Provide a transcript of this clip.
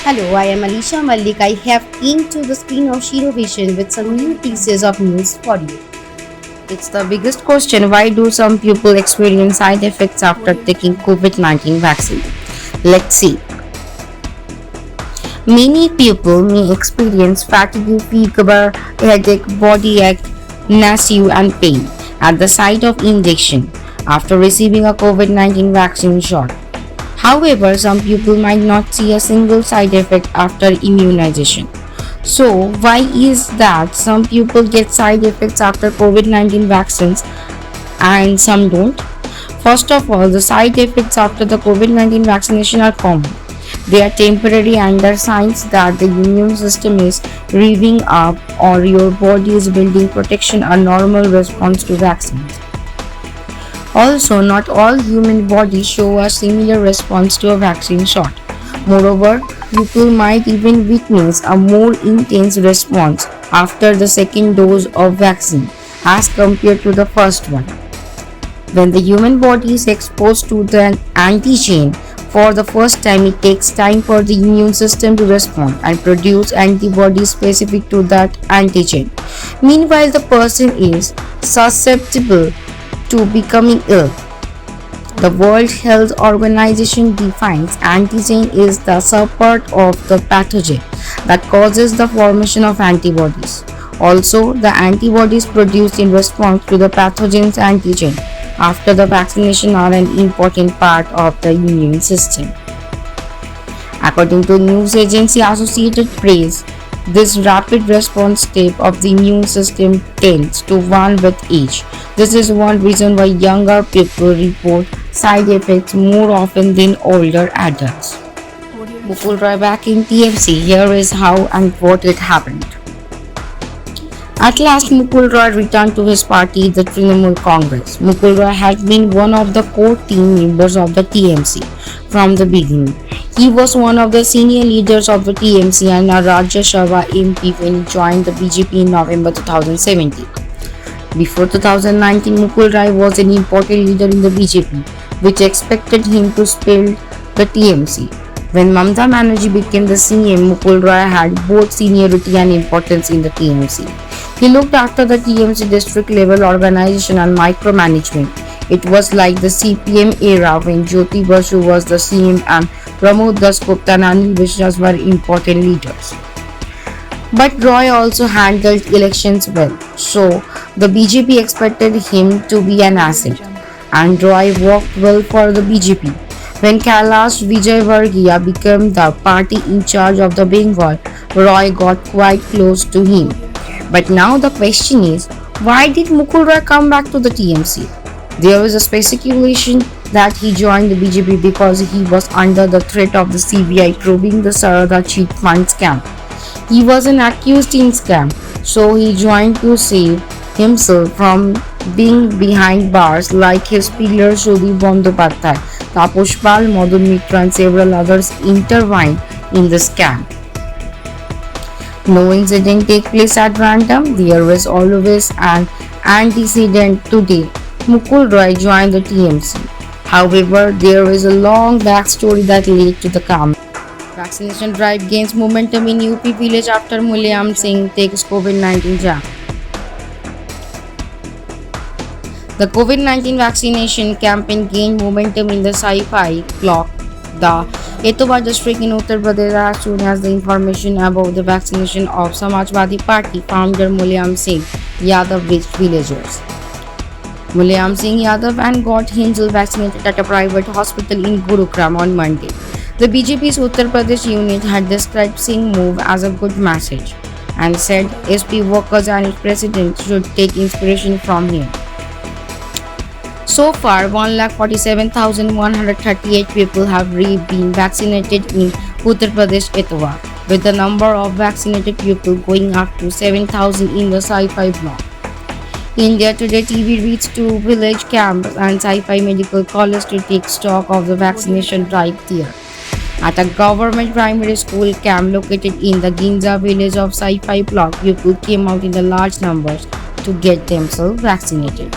Hello, I am Alisha Malik. I have came to the screen of Shiro Vision with some new pieces of news for you. It's the biggest question: why do some people experience side effects after taking COVID-19 vaccine? Let's see. Many people may experience fatigue, fever, headache, body ache, nausea, and pain at the site of injection after receiving a COVID-19 vaccine shot. However, some people might not see a single side effect after immunization. So, why is that some people get side effects after COVID-19 vaccines and some don't? First of all, the side effects after the COVID-19 vaccination are common. They are temporary and are signs that the immune system is revving up or your body is building protection, a normal response to vaccines. Also, not all human bodies show a similar response to a vaccine shot. Moreover, people might even witness a more intense response after the second dose of vaccine as compared to the first one. When the human body is exposed to the antigen for the first time, it takes time for the immune system to respond and produce antibodies specific to that antigen. Meanwhile, the person is susceptible to becoming ill. The World Health Organization defines antigen is the subpart of the pathogen that causes the formation of antibodies. Also, the antibodies produced in response to the pathogen's antigen after the vaccination are an important part of the immune system. According to news agency Associated Press, this rapid response step of the immune system tends to wane with age. This is one reason why younger people report side effects more often than older adults. Mukul Roy back in TMC. Here is how and what it happened. At last, Mukul Roy returned to his party, the Trinamool Congress. Mukul Roy had been one of the core team members of the TMC from the beginning. He was one of the senior leaders of the TMC and a Rajya Sabha MP when he joined the BJP in November 2017. Before 2019, Mukul Roy was an important leader in the BJP, which expected him to spell the TMC. When Mamata Banerjee became the CM, Mukul Roy had both seniority and importance in the TMC. He looked after the TMC district level organization and micromanagement. It was like the CPM era when Jyoti Basu was the CM and Pramod Dasgupta and Anil Vishwas were important leaders. But Roy also handled elections well, so the BJP expected him to be an asset, and Roy worked well for the BJP. When Kailash Vijayvargiya became the party in charge of the Bengal, Roy got quite close to him. But now the question is, why did Mukul Roy come back to the TMC? There is a speculation that he joined the BJP because he was under the threat of the CBI probing the Sarada cheat fund scam. He was an accused in scam, so he joined to save himself from being behind bars like his peer Sudip Bandyopadhyay, Taposh Pal, Madan Mitra and several others intervened in the scam. No incident take place at random. There is always an antecedent. Today, Mukul Roy joined the TMC. However, there is a long backstory that led to the comeback. Vaccination drive gains momentum in UP village after Mulayam Singh takes COVID-19 jab. The COVID-19 vaccination campaign gained momentum in the Sci-Fi block, the Etawah district in Uttar Pradesh, as soon as the information about the vaccination of Samajwadi Party founder Mulayam Singh Yadav reached villagers. Mulayam Singh Yadav and got himself vaccinated at a private hospital in Gurugram on Monday. The BJP's Uttar Pradesh unit had described Singh's move as a good message and said SP workers and its president should take inspiration from him. So far, 1,47,138 people have been vaccinated in Uttar Pradesh Etawah, with the number of vaccinated people going up to 7,000 in the Sci-Fi block. India Today TV reached to village camps and Sci-Fi Medical College to take stock of the vaccination drive there. At a government primary school camp located in the Ginza village of Sci-Fi block, people came out in the large numbers to get themselves vaccinated.